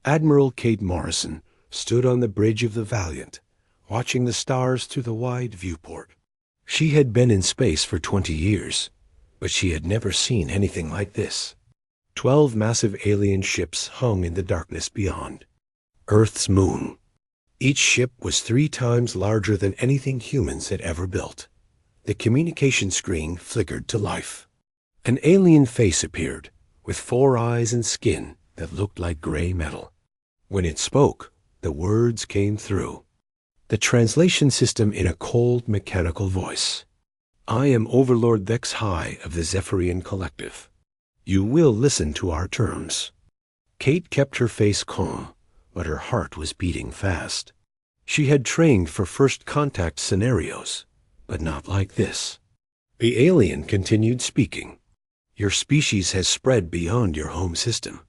Admiral Kate Morrison stood on the bridge of the Valiant, watching the stars through the wide viewport. She had been in space for 20 years, but she had never seen anything like this. 12 massive alien ships hung in the darkness beyond. Earth's moon. Each ship was 3 times larger than anything humans had ever built. The communication screen flickered to life. An alien face appeared, with 4 eyes and skin that looked like gray metal. When it spoke, the words came through. The translation system in a cold, mechanical voice. I am Overlord Vex High of the Zephyrian Collective. You will listen to our terms. Kate kept her face calm, but her heart was beating fast. She had trained for first contact scenarios, but not like this. The alien continued speaking. Your species has spread beyond your home system.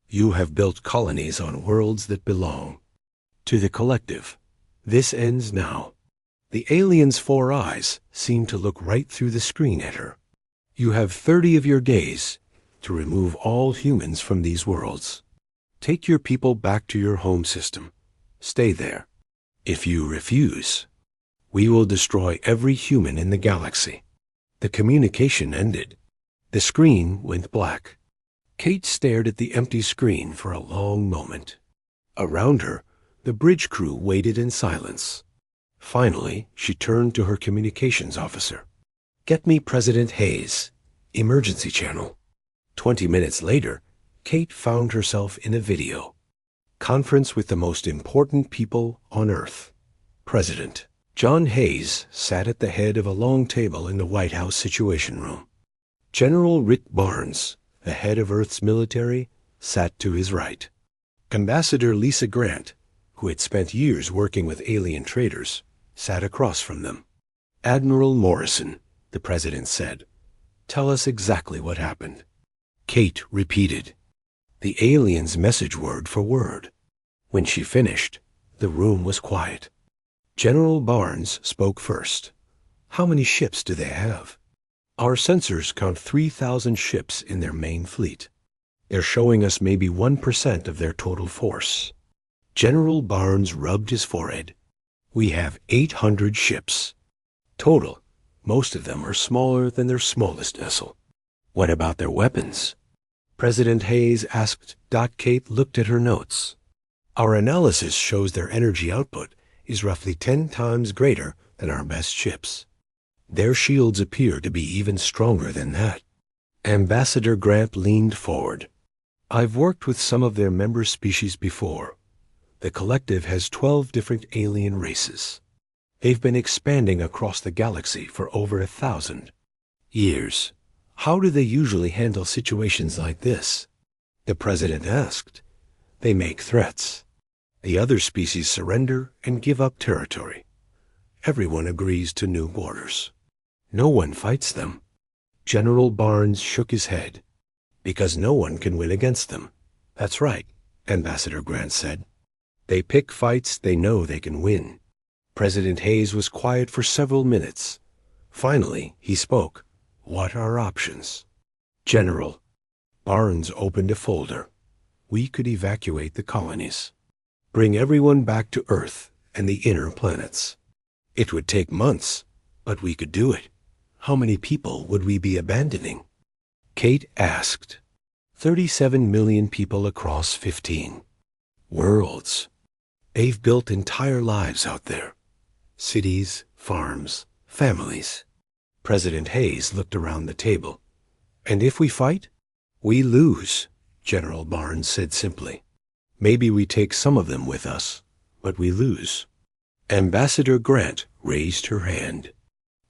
You have built colonies on worlds that belong to the Collective. This ends now. The alien's 4 eyes seemed to look right through the screen at her. You have 30 of your days to remove all humans from these worlds. Take your people back to your home system. Stay there. If you refuse, we will destroy every human in the galaxy. The communication ended. The screen went black. Kate stared at the empty screen for a long moment. Around her, the bridge crew waited in silence. Finally, she turned to her communications officer. Get me President Hayes, emergency channel. 20 minutes later, Kate found herself in a video. Conference with the most important people on Earth. President John Hayes sat at the head of a long table in the White House Situation Room. General Rick Barnes, the head of Earth's military, sat to his right. Ambassador Lisa Grant, who had spent years working with alien traders, sat across from them. Admiral Morrison, the president said, tell us exactly what happened. Kate repeated, the alien's message word for word. When she finished, the room was quiet. General Barnes spoke first. How many ships do they have? Our sensors count 3,000 ships in their main fleet. They're showing us maybe 1% of their total force. General Barnes rubbed his forehead. We have 800 ships. Total, most of them are smaller than their smallest vessel. What about their weapons? President Hayes asked. Kate looked at her notes. Our analysis shows their energy output is roughly 10 times greater than our best ships. Their shields appear to be even stronger than that. Ambassador Grant leaned forward. I've worked with some of their member species before. The Collective has 12 different alien races. They've been expanding across the galaxy for over 1,000 years. How do they usually handle situations like this? The president asked. They make threats. The other species surrender and give up territory. Everyone agrees to new borders. No one fights them. General Barnes shook his head. Because no one can win against them. That's right, Ambassador Grant said. They pick fights they know they can win. President Hayes was quiet for several minutes. Finally, he spoke. What are options? General. Barnes opened a folder. We could evacuate the colonies. Bring everyone back to Earth and the inner planets. It would take months, but we could do it. How many people would we be abandoning? Kate asked. 37 million people across 15 worlds. They've built entire lives out there. Cities, farms, families. President Hayes looked around the table. And if we fight? We lose, General Barnes said simply. Maybe we take some of them with us, but we lose. Ambassador Grant raised her hand.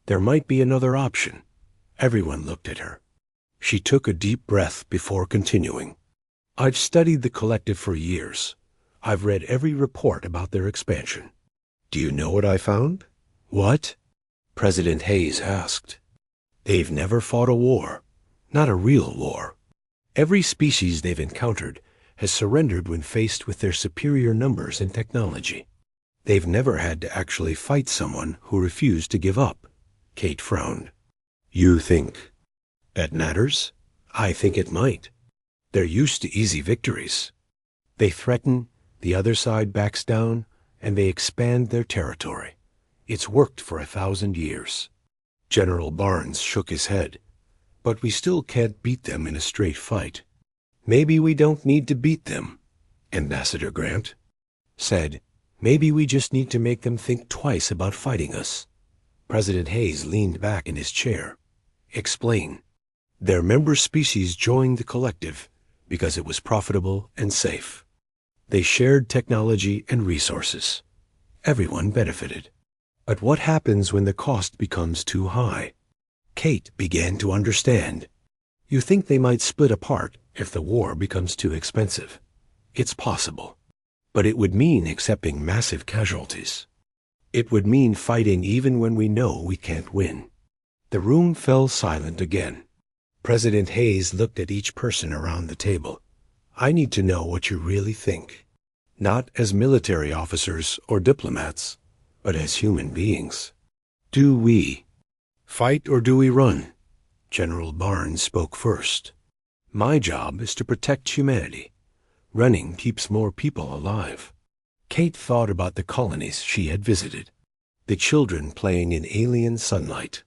There might be another option. Everyone looked at her. She took a deep breath before continuing. I've studied the Collective for years. I've read every report about their expansion. Do you know what I found? What? President Hayes asked. They've never fought a war. Not a real war. Every species they've encountered has surrendered when faced with their superior numbers and technology. They've never had to actually fight someone who refused to give up. Kate frowned. You think that matters? I think it might. They're used to easy victories. They threaten, the other side backs down, and they expand their territory. It's worked for 1,000 years. General Barnes shook his head. But we still can't beat them in a straight fight. Maybe we don't need to beat them, Ambassador Grant said. Maybe we just need to make them think twice about fighting us. President Hayes leaned back in his chair. Explain. Their member species joined the collective because it was profitable and safe. They shared technology and resources. Everyone benefited. But what happens when the cost becomes too high? Kate began to understand. You think they might split apart if the war becomes too expensive. It's possible. But it would mean accepting massive casualties. It would mean fighting even when we know we can't win. The room fell silent again. President Hayes looked at each person around the table. I need to know what you really think. Not as military officers or diplomats, but as human beings. Do we fight or do we run? General Barnes spoke first. My job is to protect humanity. Running keeps more people alive. Kate thought about the colonies she had visited, the children playing in alien sunlight,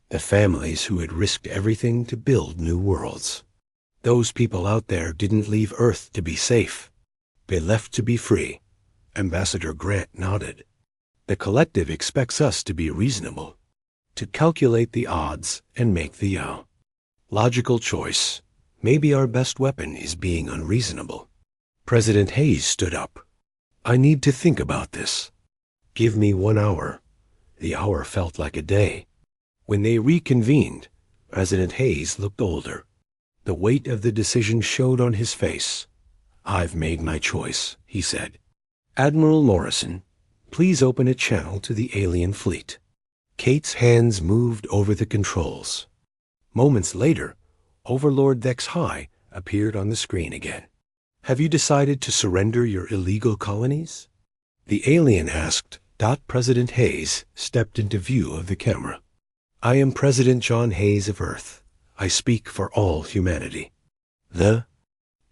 the families who had risked everything to build new worlds. Those people out there didn't leave Earth to be safe. They left to be free. Ambassador Grant nodded. The collective expects us to be reasonable, to calculate the odds and make the logical choice. Maybe our best weapon is being unreasonable. President Hayes stood up. I need to think about this. Give me 1 hour. The hour felt like a day. When they reconvened, President Hayes looked older. The weight of the decision showed on his face. I've made my choice, he said. Admiral Morrison, please open a channel to the alien fleet. Kate's hands moved over the controls. Moments later, Overlord Dex High appeared on the screen again. Have you decided to surrender your illegal colonies? The alien asked. President Hayes stepped into view of the camera. I am President John Hayes of Earth. I speak for all humanity. The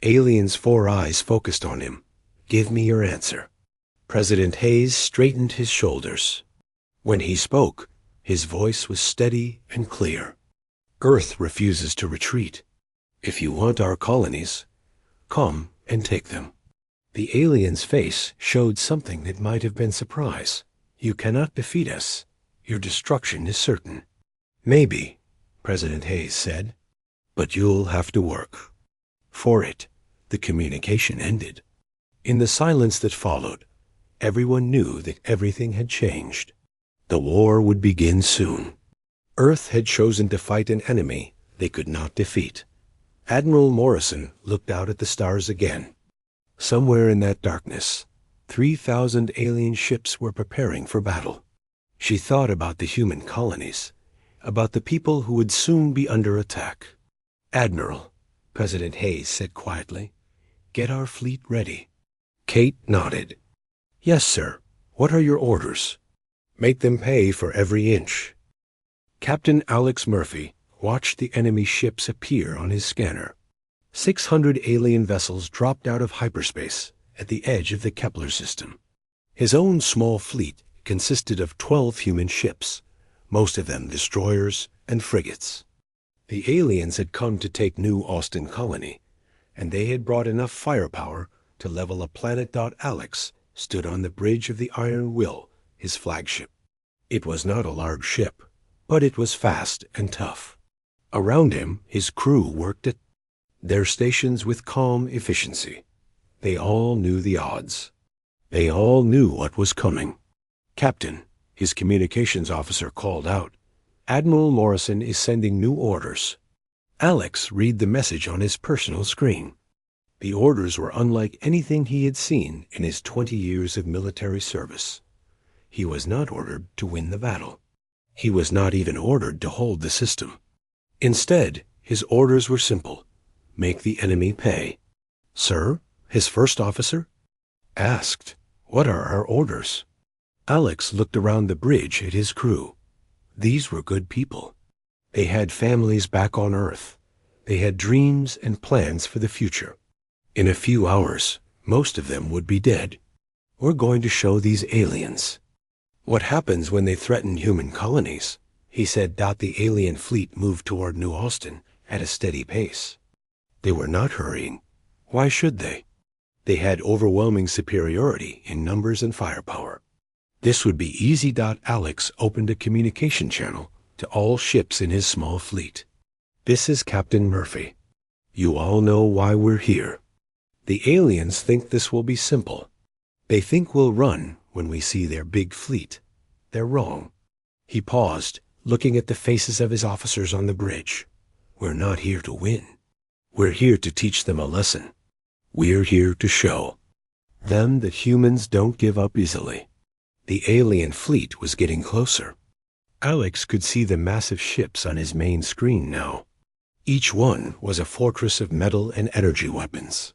alien's 4 eyes focused on him. Give me your answer. President Hayes straightened his shoulders. When he spoke, his voice was steady and clear. Earth refuses to retreat. If you want our colonies, come and take them. The alien's face showed something that might have been surprise. You cannot defeat us. Your destruction is certain. Maybe, President Hayes said, but you'll have to work. For it, the communication ended. In the silence that followed, everyone knew that everything had changed. The war would begin soon. Earth had chosen to fight an enemy they could not defeat. Admiral Morrison looked out at the stars again. Somewhere in that darkness, 3,000 alien ships were preparing for battle. She thought about the human colonies, about the people who would soon be under attack. Admiral, President Hayes said quietly, get our fleet ready. Kate nodded. Yes, sir. What are your orders? Make them pay for every inch. Captain Alex Murphy watched the enemy ships appear on his scanner. 600 alien vessels dropped out of hyperspace at the edge of the Kepler system. His own small fleet consisted of 12 human ships, most of them destroyers and frigates. The aliens had come to take New Austin Colony, and they had brought enough firepower to level a planet. Alex stood on the bridge of the Iron Will, his flagship. It was not a large ship, but it was fast and tough. Around him, his crew worked at their stations with calm efficiency. They all knew the odds. They all knew what was coming. Captain, his communications officer called out, Admiral Morrison is sending new orders. Alex read the message on his personal screen. The orders were unlike anything he had seen in his 20 years of military service. He was not ordered to win the battle. He was not even ordered to hold the system. Instead, his orders were simple. Make the enemy pay. Sir, his first officer asked, what are our orders? Alex looked around the bridge at his crew. These were good people. They had families back on Earth. They had dreams and plans for the future. In a few hours, Most of them would be dead. We're going to show these aliens what happens when they threaten human colonies, he said. The alien fleet moved toward New Austin at a steady pace. They were not hurrying. Why should they? They had overwhelming superiority in numbers and firepower. This would be easy. Alex opened a communication channel to all ships in his small fleet. This is Captain Murphy. You all know why we're here. The aliens think this will be simple. They think we'll run when we see their big fleet. They're wrong. He paused, looking at the faces of his officers on the bridge. We're not here to win. We're here to teach them a lesson. We're here to show them that humans don't give up easily. The alien fleet was getting closer. Alex could see the massive ships on his main screen now. Each one was a fortress of metal and energy weapons.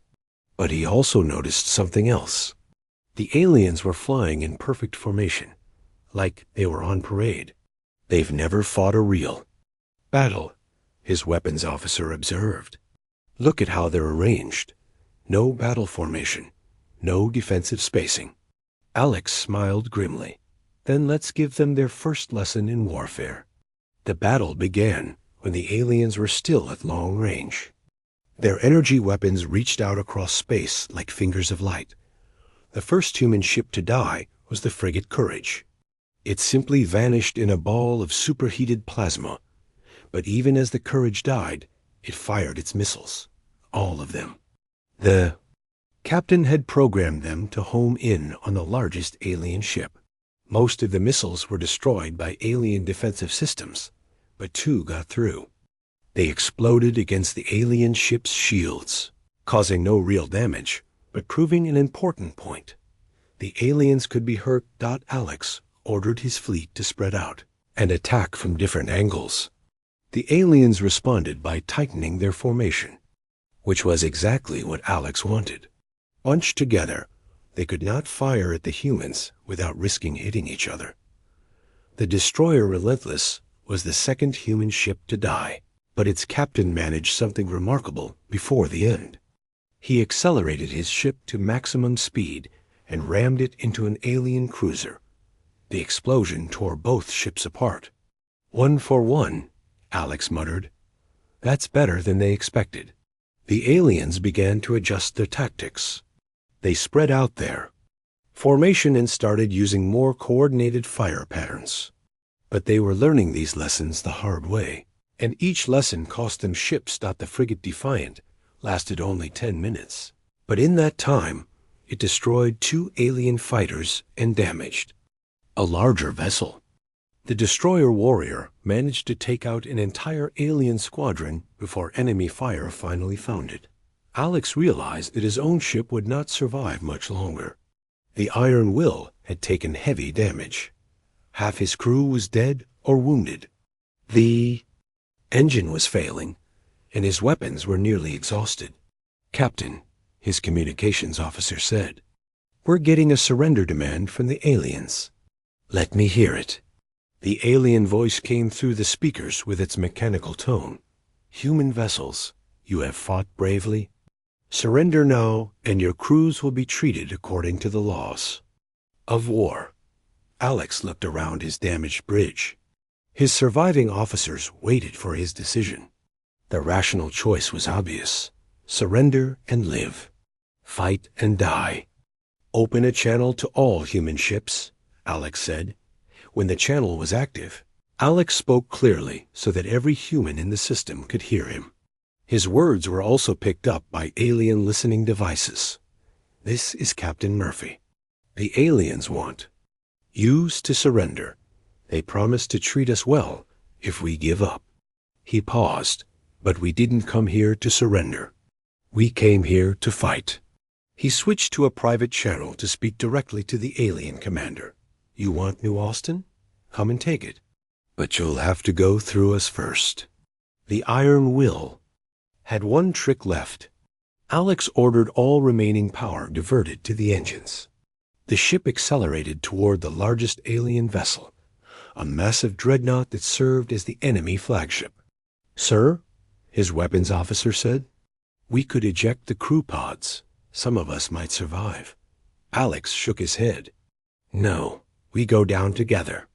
But he also noticed something else. The aliens were flying in perfect formation, like they were on parade. They've never fought a real battle, his weapons officer observed. Look at how they're arranged. No battle formation, no defensive spacing. Alex smiled grimly. Then let's give them their first lesson in warfare. The battle began when the aliens were still at long range. Their energy weapons reached out across space like fingers of light. The first human ship to die was the frigate Courage. It simply vanished in a ball of superheated plasma. But even as the Courage died, it fired its missiles. All of them. The captain had programmed them to home in on the largest alien ship. Most of the missiles were destroyed by alien defensive systems, but 2 got through. They exploded against the alien ship's shields, causing no real damage, but proving an important point. The aliens could be hurt. Alex ordered his fleet to spread out and attack from different angles. The aliens responded by tightening their formation, which was exactly what Alex wanted. Bunched together, they could not fire at the humans without risking hitting each other. The destroyer Relentless was the second human ship to die, but its captain managed something remarkable before the end. He accelerated his ship to maximum speed and rammed it into an alien cruiser. The explosion tore both ships apart. 1 for 1, Alex muttered. That's better than they expected. The aliens began to adjust their tactics. They spread out their formation and started using more coordinated fire patterns. But they were learning these lessons the hard way, and each lesson cost them ships. The frigate Defiant lasted only 10 minutes. But in that time, it destroyed 2 alien fighters and damaged a larger vessel. The destroyer Warrior managed to take out an entire alien squadron before enemy fire finally found it. Alex realized that his own ship would not survive much longer. The Iron Will had taken heavy damage. Half his crew was dead or wounded. The engine was failing, and his weapons were nearly exhausted. Captain, his communications officer said, we're getting a surrender demand from the aliens. Let me hear it. The alien voice came through the speakers with its mechanical tone. Human vessels, you have fought bravely. Surrender now, and your crews will be treated according to the laws of war. Alex looked around his damaged bridge. His surviving officers waited for his decision. The rational choice was obvious. Surrender and live. Fight and die. Open a channel to all human ships, Alex said. When the channel was active, Alex spoke clearly so that every human in the system could hear him. His words were also picked up by alien listening devices. This is Captain Murphy. The aliens want use to surrender. They promise to treat us well if we give up. He paused, but we didn't come here to surrender. We came here to fight. He switched to a private channel to speak directly to the alien commander. You want New Austin? Come and take it. But you'll have to go through us first. The Iron Will had one trick left. Alex ordered all remaining power diverted to the engines. The ship accelerated toward the largest alien vessel, a massive dreadnought that served as the enemy flagship. Sir, his weapons officer said, we could eject the crew pods. Some of us might survive. Alex shook his head. No, we go down together.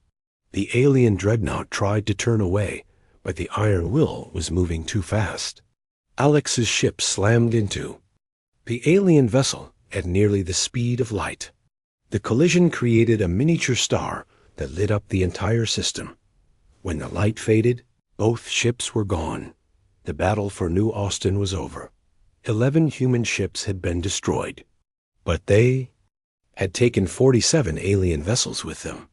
The alien dreadnought tried to turn away, but the iron will was moving too fast. Alex's ship slammed into the alien vessel at nearly the speed of light. The collision created a miniature star that lit up the entire system. When the light faded, both ships were gone. The battle for New Austin was over. 11 human ships had been destroyed, but they had taken 47 alien vessels with them.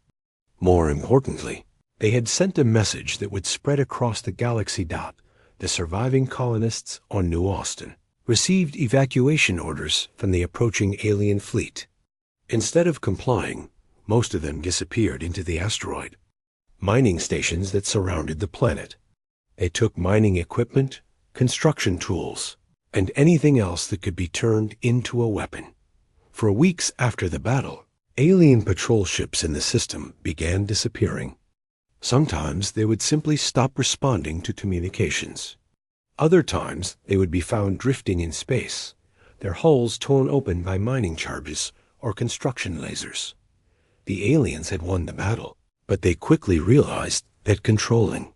More importantly, they had sent a message that would spread across the galaxy. The surviving colonists on New Austin received evacuation orders from the approaching alien fleet. Instead of complying, most of them disappeared into the asteroid mining stations that surrounded the planet. They took mining equipment, construction tools, and anything else that could be turned into a weapon. For weeks after the battle, alien patrol ships in the system began disappearing. Sometimes they would simply stop responding to communications. Other times they would be found drifting in space, their hulls torn open by mining charges or construction lasers. The aliens had won the battle, but they quickly realized that controlling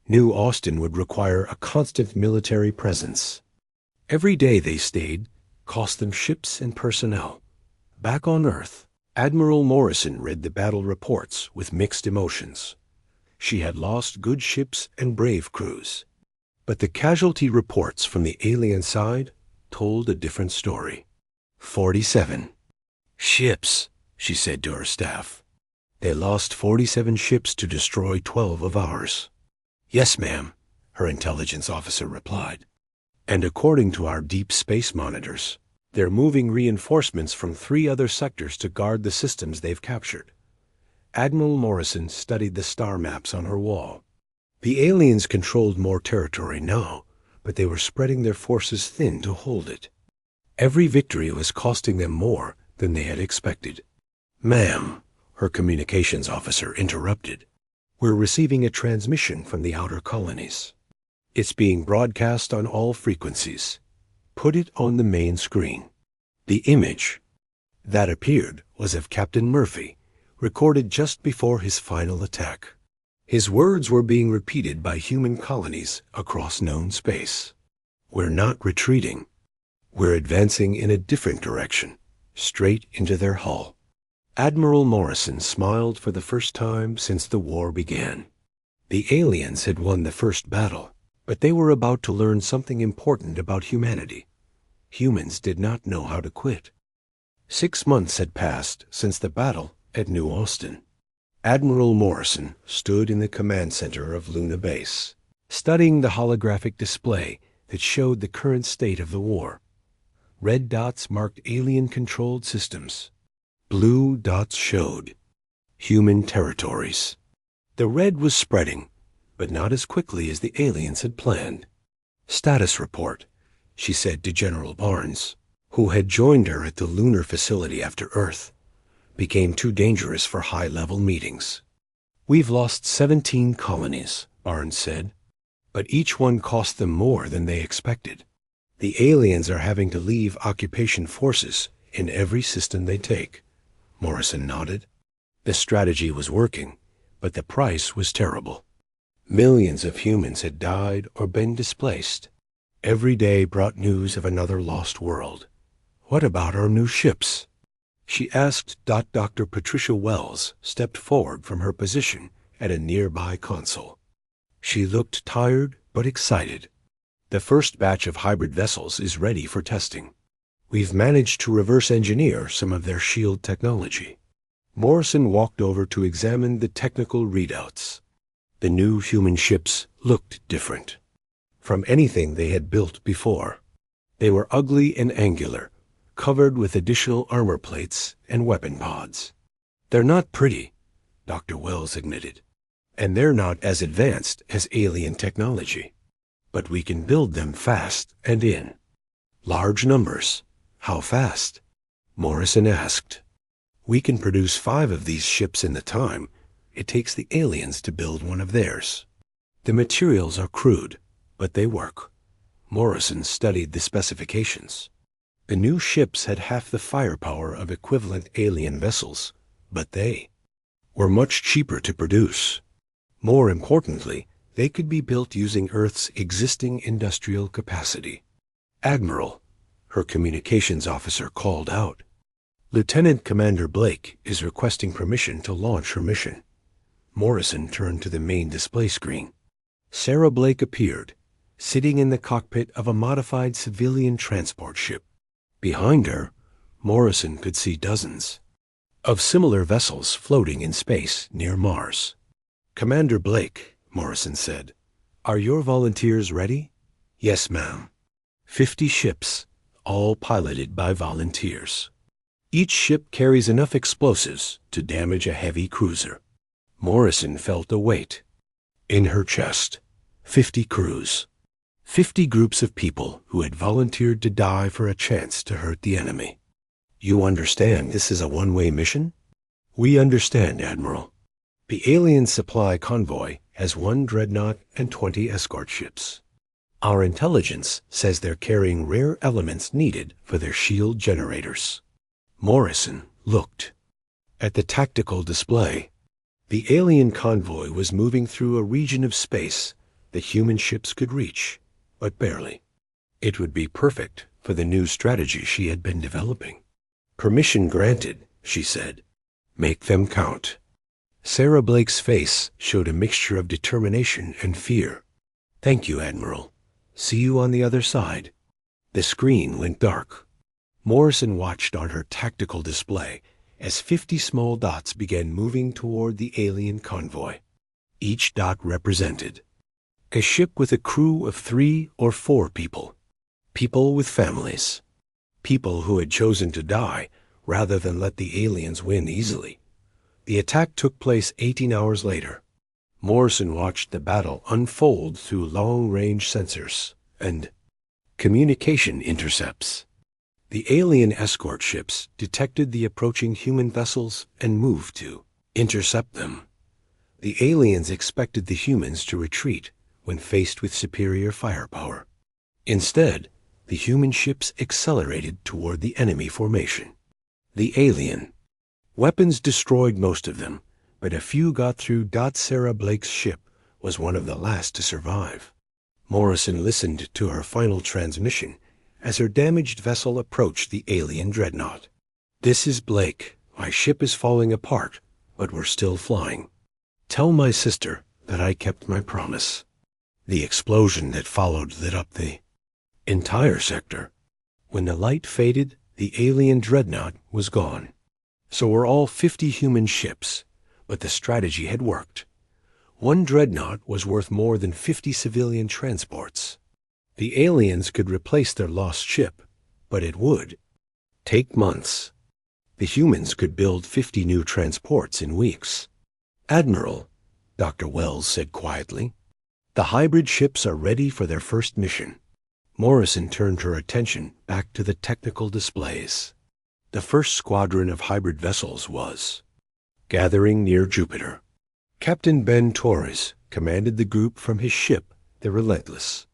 New Austin would require a constant military presence. Every day they stayed cost them ships and personnel. Back on Earth, Admiral Morrison read the battle reports with mixed emotions. She had lost good ships and brave crews. But the casualty reports from the alien side told a different story. 47 ships, she said to her staff. They lost 47 ships to destroy 12 of ours. Yes, ma'am, her intelligence officer replied. And according to our deep space monitors, they're moving reinforcements from 3 other sectors to guard the systems they've captured. Admiral Morrison studied the star maps on her wall. The aliens controlled more territory now, but they were spreading their forces thin to hold it. Every victory was costing them more than they had expected. Ma'am, her communications officer interrupted. We're receiving a transmission from the outer colonies. It's being broadcast on all frequencies. Put it on the main screen. The image that appeared was of Captain Murphy, recorded just before his final attack. His words were being repeated by human colonies across known space. We're not retreating. We're advancing in a different direction, straight into their hull. Admiral Morrison smiled for the first time since the war began. The aliens had won the first battle, but they were about to learn something important about humanity. Humans did not know how to quit. 6 months had passed since the battle at New Austin. Admiral Morrison stood in the command center of Luna Base, studying the holographic display that showed the current state of the war. Red dots marked alien-controlled systems. Blue dots showed human territories. The red was spreading, but not as quickly as the aliens had planned. Status report, she said to General Barnes, who had joined her at the lunar facility after Earth, became too dangerous for high-level meetings. We've lost 17 colonies, Barnes said, but each one cost them more than they expected. The aliens are having to leave occupation forces in every system they take. Morrison nodded. The strategy was working, but the price was terrible. Millions of humans had died or been displaced. Every day brought news of another lost world. What about our new ships? She asked. Dr. Patricia Wells stepped forward from her position at a nearby console. She looked tired but excited. The first batch of hybrid vessels is ready for testing. We've managed to reverse engineer some of their shield technology. Morrison walked over to examine the technical readouts. The new human ships looked different from anything they had built before. They were ugly and angular, covered with additional armor plates and weapon pods. They're not pretty, Dr. Wells admitted, and they're not as advanced as alien technology. But we can build them fast and in large numbers. How fast? Morrison asked. We can produce 5 of these ships in the time it takes the aliens to build one of theirs. The materials are crude, but they work. Morrison studied the specifications. The new ships had half the firepower of equivalent alien vessels, but they were much cheaper to produce. More importantly, they could be built using Earth's existing industrial capacity. "Admiral," her communications officer called out, "Lieutenant Commander Blake is requesting permission to launch her mission." Morrison turned to the main display screen. Sarah Blake appeared, sitting in the cockpit of a modified civilian transport ship. Behind her, Morrison could see dozens of similar vessels floating in space near Mars. "Commander Blake," Morrison said, "are your volunteers ready?" "Yes, ma'am." 50 ships, all piloted by volunteers. Each ship carries enough explosives to damage a heavy cruiser. Morrison felt a weight in her chest. 50 crews. 50 groups of people who had volunteered to die for a chance to hurt the enemy. "You understand this is a one-way mission?" "We understand, Admiral. The alien supply convoy has 1 dreadnought and 20 escort ships. Our intelligence says they're carrying rare elements needed for their shield generators." Morrison looked at the tactical display. The alien convoy was moving through a region of space that human ships could reach, but barely. It would be perfect for the new strategy she had been developing. "Permission granted," she said. "Make them count." Sarah Blake's face showed a mixture of determination and fear. "Thank you, Admiral. See you on the other side." The screen went dark. Morrison watched on her tactical display as 50 small dots began moving toward the alien convoy. Each dot represented a ship with a crew of 3 or 4 people. People with families. People who had chosen to die rather than let the aliens win easily. The attack took place 18 hours later. Morrison watched the battle unfold through long-range sensors and communication intercepts. The alien escort ships detected the approaching human vessels and moved to intercept them. The aliens expected the humans to retreat when faced with superior firepower. Instead, the human ships accelerated toward the enemy formation. The alien weapons destroyed most of them, but a few got through. Sarah Blake's ship was one of the last to survive. Morrison listened to her final transmission as her damaged vessel approached the alien dreadnought. "This is Blake. My ship is falling apart, but we're still flying. Tell my sister that I kept my promise." The explosion that followed lit up the entire sector. When the light faded, the alien dreadnought was gone. So were all 50 human ships, but the strategy had worked. 1 dreadnought was worth more than 50 civilian transports. The aliens could replace their lost ship, but it would take months. The humans could build 50 new transports in weeks. "Admiral," Dr. Wells said quietly, "the hybrid ships are ready for their first mission." Morrison turned her attention back to the technical displays. The first squadron of hybrid vessels was gathering near Jupiter. Captain Ben Torres commanded the group from his ship, the Relentless.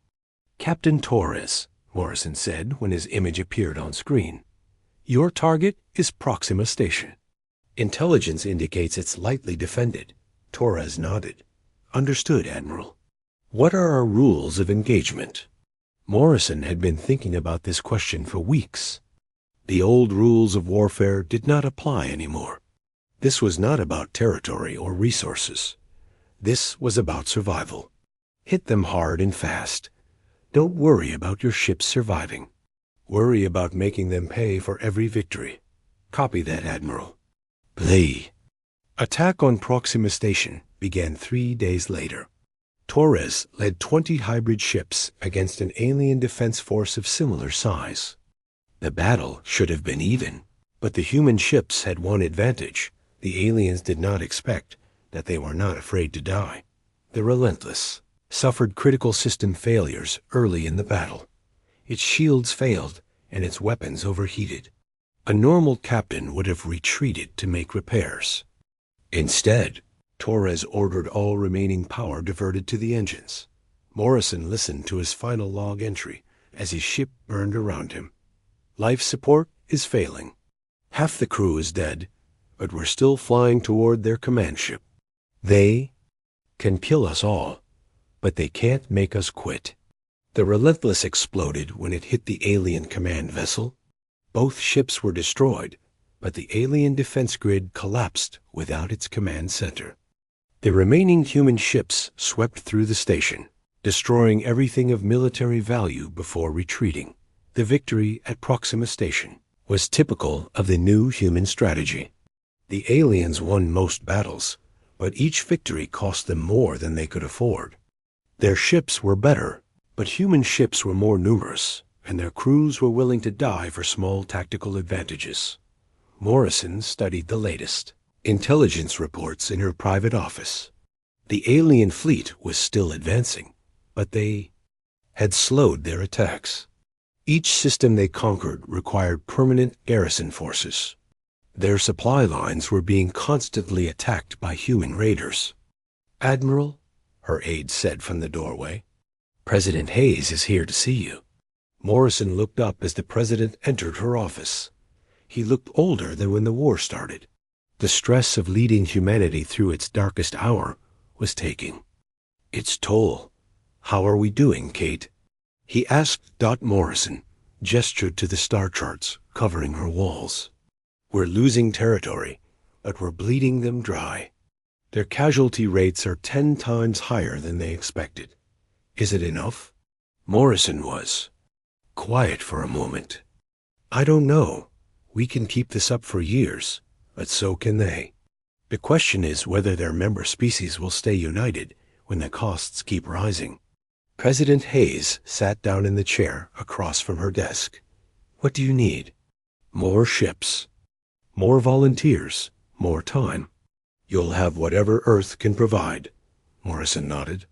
"Captain Torres," Morrison said when his image appeared on screen, "your target is Proxima Station. Intelligence indicates it's lightly defended." Torres nodded. "Understood, Admiral." "What are our rules of engagement?" Morrison had been thinking about this question for weeks. The old rules of warfare did not apply anymore. This was not about territory or resources. This was about survival. Hit them hard and fast. Don't worry about your ships surviving. Worry about making them pay for every victory. Copy that, Admiral. The attack on Proxima Station began 3 days later. Torres led 20 hybrid ships against an alien defense force of similar size. The battle should have been even, but the human ships had one advantage. The aliens did not expect that they were not afraid to die. The Relentless suffered critical system failures early in the battle. Its shields failed and its weapons overheated. A normal captain would have retreated to make repairs. Instead, Torres ordered all remaining power diverted to the engines. Morrison listened to his final log entry as his ship burned around him. Life support is failing. Half the crew is dead, but we're still flying toward their command ship. They can kill us all, but they can't make us quit. The Relentless exploded when it hit the alien command vessel. Both ships were destroyed, but the alien defense grid collapsed without its command center. The remaining human ships swept through the station, destroying everything of military value before retreating. The victory at Proxima Station was typical of the new human strategy. The aliens won most battles, but each victory cost them more than they could afford. Their ships were better, but human ships were more numerous, and their crews were willing to die for small tactical advantages. Morrison studied the latest intelligence reports in her private office. The alien fleet was still advancing, but they had slowed their attacks. Each system they conquered required permanent garrison forces. Their supply lines were being constantly attacked by human raiders. "Admiral," her aide said from the doorway, "President Hayes is here to see you." Morrison looked up as the president entered her office. He looked older than when the war started. The stress of leading humanity through its darkest hour was taking its toll. "How are we doing, Kate?" he asked. Morrison gestured to the star charts covering her walls. "We're losing territory, but we're bleeding them dry. Their casualty rates are 10 times higher than they expected. Is it enough?" Morrison was quiet for a moment. "I don't know. We can keep this up for years, but so can they. The question is whether their member species will stay united when the costs keep rising." President Hayes sat down in the chair across from her desk. "What do you need?" "More ships. More volunteers. More time." "You'll have whatever Earth can provide," Morrison nodded.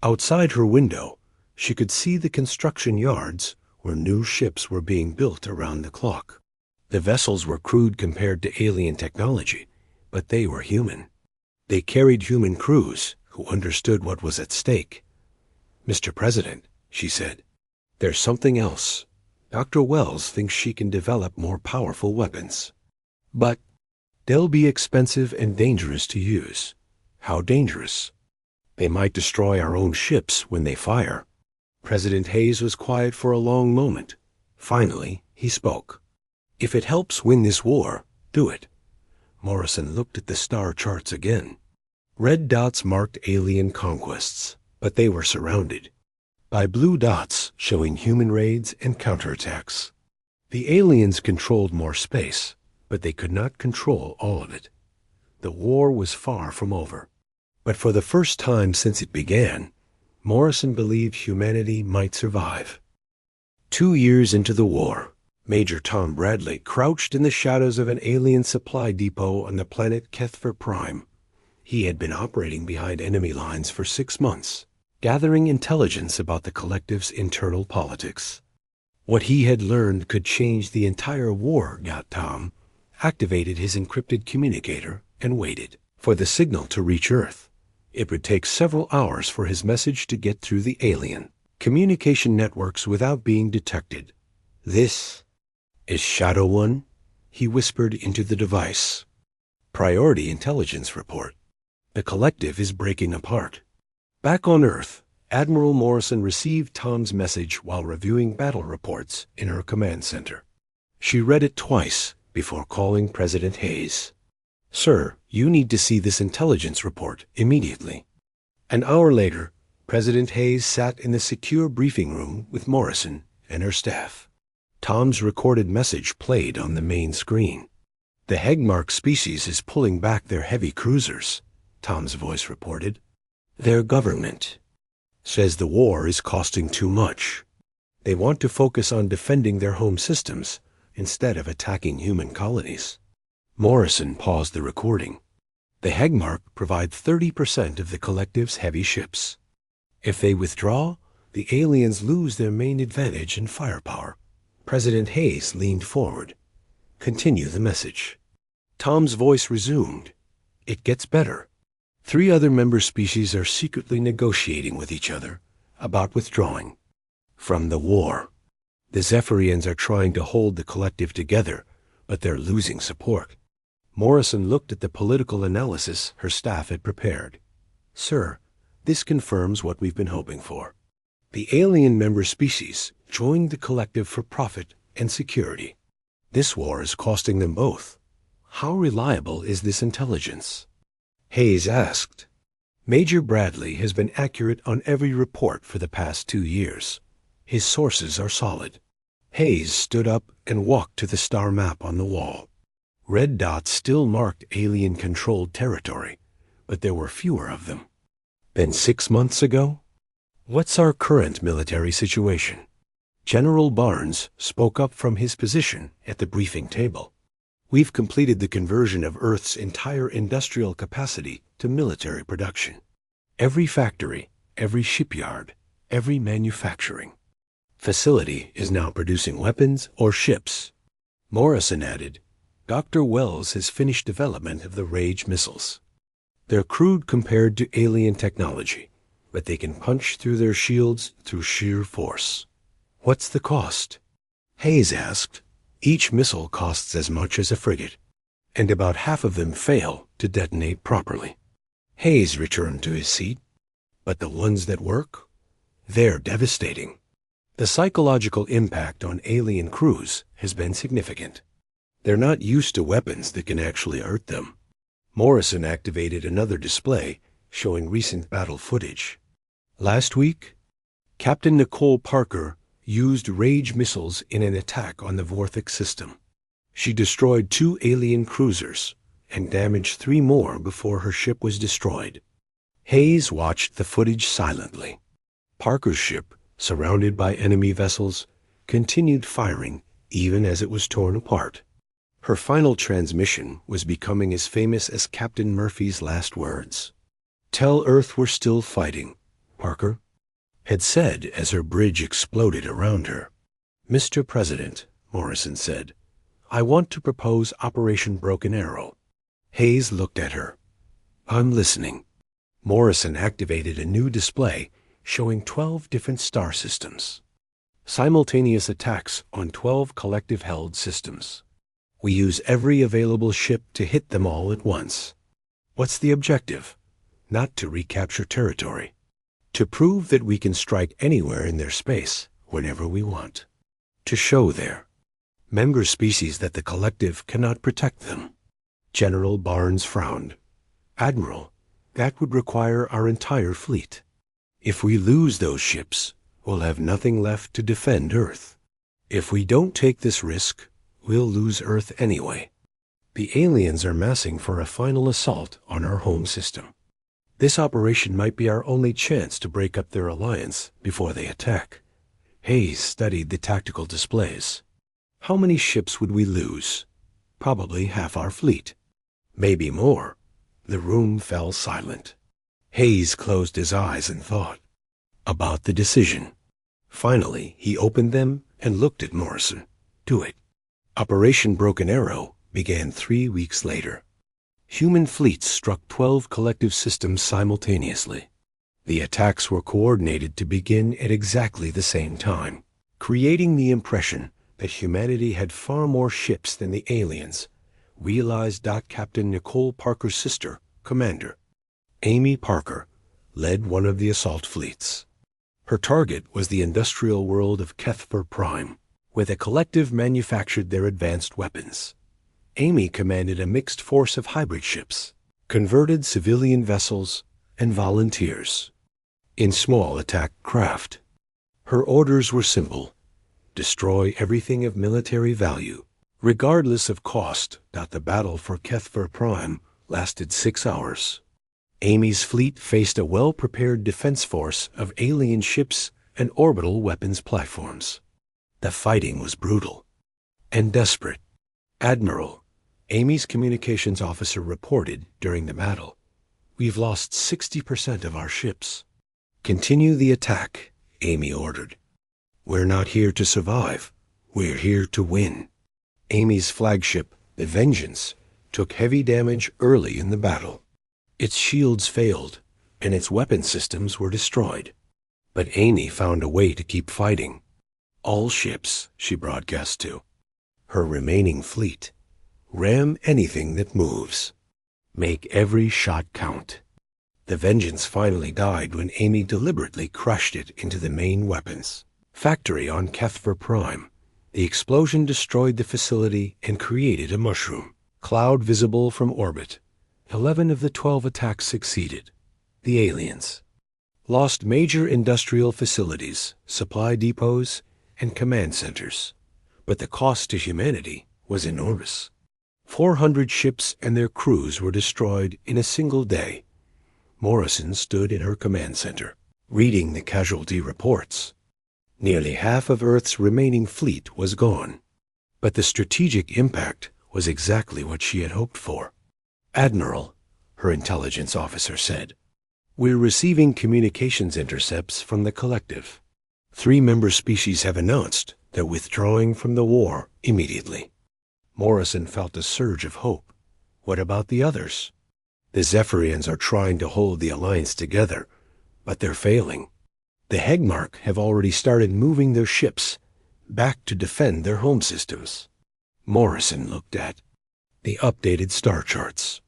Outside her window, she could see the construction yards where new ships were being built around the clock. The vessels were crude compared to alien technology, but they were human. They carried human crews who understood what was at stake. "Mr. President," she said, "there's something else. Dr. Wells thinks she can develop more powerful weapons. But they'll be expensive and dangerous to use." "How dangerous?" "They might destroy our own ships when they fire." President Hayes was quiet for a long moment. Finally, he spoke. "If it helps win this war, do it." Morrison looked at the star charts again. Red dots marked alien conquests, but they were surrounded by blue dots showing human raids and counterattacks. The aliens controlled more space, but they could not control all of it. The war was far from over. But for the first time since it began, Morrison believed humanity might survive. 2 years into the war, Major Tom Bradley crouched in the shadows of an alien supply depot on the planet Kethver Prime. He had been operating behind enemy lines for 6 months, gathering intelligence about the collective's internal politics. What he had learned could change the entire war. Tom activated his encrypted communicator and waited for the signal to reach Earth. It would take several hours for his message to get through the alien communication networks without being detected. "This is Shadow One," he whispered into the device. "Priority intelligence report. The collective is breaking apart." Back on Earth, Admiral Morrison received Tom's message while reviewing battle reports in her command center. She read it twice before calling President Hayes. "Sir, you need to see this intelligence report immediately." An hour later, President Hayes sat in the secure briefing room with Morrison and her staff. Tom's recorded message played on the main screen. "The Hegmark species is pulling back their heavy cruisers," Tom's voice reported. "Their government says the war is costing too much. They want to focus on defending their home systems instead of attacking human colonies." Morrison paused the recording. "The Hegmark provide 30% of the collective's heavy ships. If they withdraw, the aliens lose their main advantage in firepower." President Hayes leaned forward. "Continue the message." Tom's voice resumed. "It gets better. 3 other member species are secretly negotiating with each other about withdrawing from the war. The Zephyrians are trying to hold the collective together, but they're losing support. Morrison looked at the political analysis her staff had prepared. Sir, this confirms what we've been hoping for. The alien member species joined the collective for profit and security. This war is costing them both. How reliable is this intelligence? Hayes asked. Major Bradley has been accurate on every report for the past 2 years. His sources are solid. Hayes stood up and walked to the star map on the wall. Red dots still marked alien-controlled territory, but there were fewer of them. Then 6 months ago? What's our current military situation? General Barnes spoke up from his position at the briefing table. We've completed the conversion of Earth's entire industrial capacity to military production. Every factory, every shipyard, every manufacturing facility is now producing weapons or ships. Morrison added, Dr. Wells has finished development of the Rage missiles. They're crude compared to alien technology, but they can punch through their shields through sheer force. What's the cost? Hayes asked. Each missile costs as much as a frigate, and about half of them fail to detonate properly. Hayes returned to his seat. But the ones that work? They're devastating. The psychological impact on alien crews has been significant. They're not used to weapons that can actually hurt them. Morrison activated another display showing recent battle footage. Last week, Captain Nicole Parker used Rage missiles in an attack on the Vorthix system. She destroyed 2 alien cruisers and damaged 3 more before her ship was destroyed. Hayes watched the footage silently. Parker's ship, surrounded by enemy vessels, continued firing even as it was torn apart. Her final transmission was becoming as famous as Captain Murphy's last words. Tell Earth we're still fighting, Parker had said as her bridge exploded around her. Mr. President, Morrison said, I want to propose Operation Broken Arrow. Hayes looked at her. I'm listening. Morrison activated a new display showing 12 different star systems. Simultaneous attacks on 12 collective-held systems. We use every available ship to hit them all at once. What's the objective? Not to recapture territory. To prove that we can strike anywhere in their space, whenever we want. To show their member species that the collective cannot protect them. General Barnes frowned. Admiral, that would require our entire fleet. If we lose those ships, we'll have nothing left to defend Earth. If we don't take this risk, we'll lose Earth anyway. The aliens are massing for a final assault on our home system. This operation might be our only chance to break up their alliance before they attack. Hayes studied the tactical displays. How many ships would we lose? Probably half our fleet. Maybe more. The room fell silent. Hayes closed his eyes and thought about the decision. Finally, he opened them and looked at Morrison. Do it. Operation Broken Arrow began 3 weeks later. Human fleets struck 12 collective systems simultaneously. The attacks were coordinated to begin at exactly the same time, creating the impression that humanity had far more ships than the aliens, realized. Captain Nicole Parker's sister, Commander Amy Parker, led one of the assault fleets. Her target was the industrial world of Kethver Prime, where the collective manufactured their advanced weapons. Amy commanded a mixed force of hybrid ships, converted civilian vessels, and volunteers in small attack craft. Her orders were simple: destroy everything of military value, regardless of cost. The battle for Kethver Prime lasted 6 hours. Amy's fleet faced a well-prepared defense force of alien ships and orbital weapons platforms. The fighting was brutal and desperate. Admiral, Amy's communications officer reported during the battle, we've lost 60% of our ships. Continue the attack, Amy ordered. We're not here to survive. We're here to win. Amy's flagship, the Vengeance, took heavy damage early in the battle. Its shields failed, and its weapon systems were destroyed. But Amy found a way to keep fighting. All ships, she broadcast to. Her remaining fleet. Ram anything that moves. Make every shot count. The vengeance finally died when Amy deliberately crushed it into the main weapons factory on Kethver Prime. The explosion destroyed the facility and created a mushroom cloud visible from orbit. 11 of the 12 attacks succeeded. The aliens lost major industrial facilities, supply depots, and command centers. But the cost to humanity was enormous. 400 ships and their crews were destroyed in a single day. Morrison stood in her command center, reading the casualty reports. Nearly half of Earth's remaining fleet was gone. But the strategic impact was exactly what she had hoped for. Admiral, her intelligence officer said, we're receiving communications intercepts from the collective. 3 member species have announced they're withdrawing from the war immediately. Morrison felt a surge of hope. What about the others? The Zephyrians are trying to hold the alliance together, but they're failing. The Hegmark have already started moving their ships back to defend their home systems. Morrison looked at the updated star charts.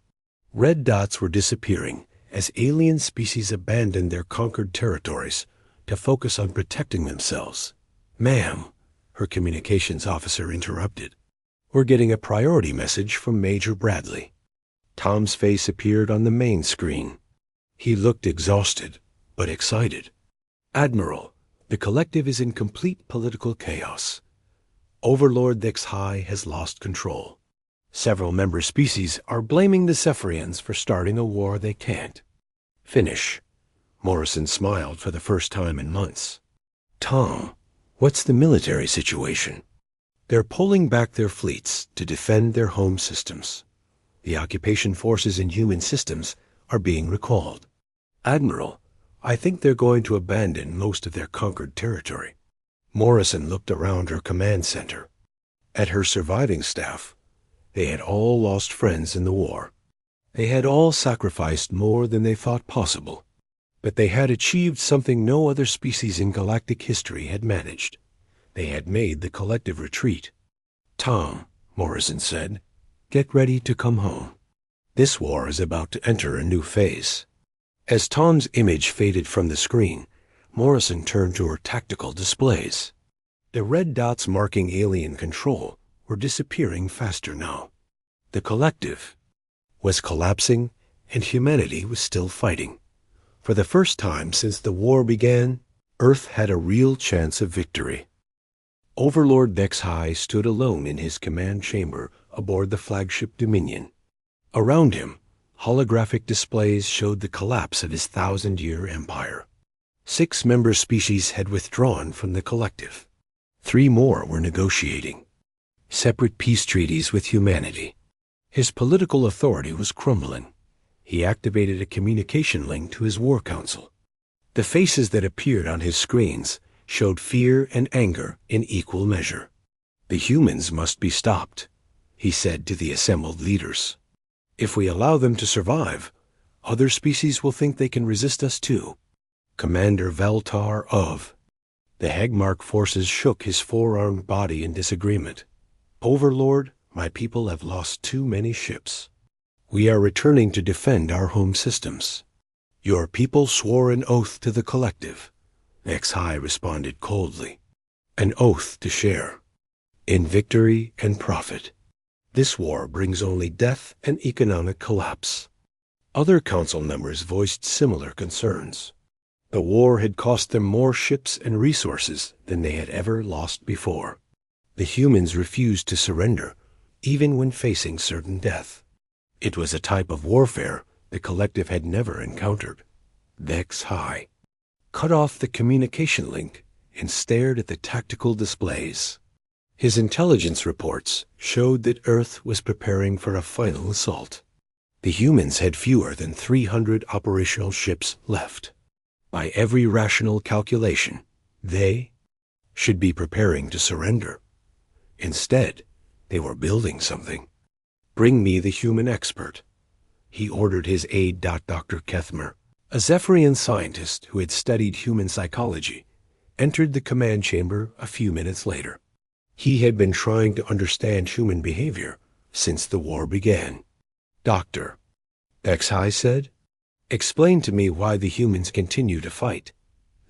Red dots were disappearing as alien species abandoned their conquered territories to focus on protecting themselves. Ma'am, her communications officer interrupted. We're getting a priority message from Major Bradley. Tom's face appeared on the main screen. He looked exhausted, but excited. Admiral, the collective is in complete political chaos. Overlord HFY has lost control. Several member species are blaming the Zephyrians for starting a war they can't finish. Morrison smiled for the first time in months. Tom, what's the military situation? They're pulling back their fleets to defend their home systems. The occupation forces in human systems are being recalled. Admiral, I think they're going to abandon most of their conquered territory. Morrison looked around her command center. At her surviving staff, they had all lost friends in the war. They had all sacrificed more than they thought possible. But they had achieved something no other species in galactic history had managed. They had made the collective retreat. Tom, Morrison said, get ready to come home. This war is about to enter a new phase. As Tom's image faded from the screen, Morrison turned to her tactical displays. The red dots marking alien control were disappearing faster now. The collective was collapsing, and humanity was still fighting. For the first time since the war began, Earth had a real chance of victory. Overlord HFY stood alone in his command chamber aboard the flagship Dominion. Around him, holographic displays showed the collapse of his 1,000-year empire. 6 member species had withdrawn from the collective. 3 more were negotiating separate peace treaties with humanity. His political authority was crumbling. He activated a communication link to his war council. The faces that appeared on his screens showed fear and anger in equal measure. The humans must be stopped, he said to the assembled leaders. If we allow them to survive, other species will think they can resist us too. Commander Veltar of the Hegmark forces shook his 4-armed body in disagreement. Overlord, my people have lost too many ships. We are returning to defend our home systems. Your people swore an oath to the collective. HFY responded coldly. An oath to share in victory and profit. This war brings only death and economic collapse. Other council members voiced similar concerns. The war had cost them more ships and resources than they had ever lost before. The humans refused to surrender, even when facing certain death. It was a type of warfare the collective had never encountered. HFY cut off the communication link and stared at the tactical displays. His intelligence reports showed that Earth was preparing for a final assault. The humans had fewer than 300 operational ships left. By every rational calculation, they should be preparing to surrender. Instead, they were building something. Bring me the human expert. He ordered his aide, Dr. Kethmer, a Zephyrian scientist who had studied human psychology entered the command chamber a few minutes later. He had been trying to understand human behavior since the war began. "Doctor," HFY said, "explain to me why the humans continue to fight."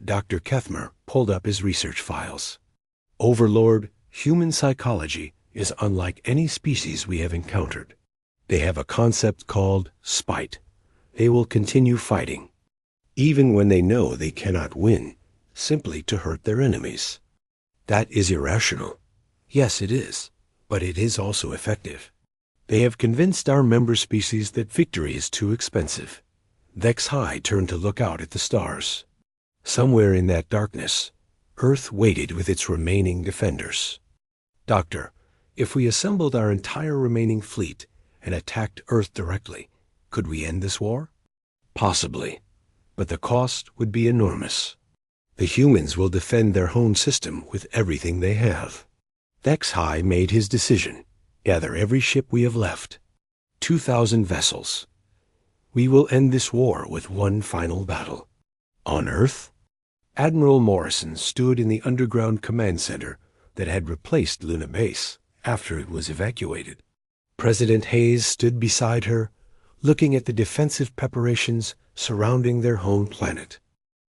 Dr. Kethmer pulled up his research files. "Overlord, human psychology is unlike any species we have encountered. They have a concept called spite. They will continue fighting, even when they know they cannot win, simply to hurt their enemies. That is irrational. Yes, it is, but it is also effective. They have convinced our member species that victory is too expensive." HFY turned to look out at the stars. Somewhere in that darkness, Earth waited with its remaining defenders. "Doctor, if we assembled our entire remaining fleet and attacked Earth directly, could we end this war?" "Possibly, but the cost would be enormous. The humans will defend their home system with everything they have." HFY made his decision. "Gather every ship we have left, 2,000 vessels. We will end this war with one final battle." On Earth, Admiral Morrison stood in the underground command center that had replaced Luna Base after it was evacuated. President Hayes stood beside her, looking at the defensive preparations surrounding their home planet.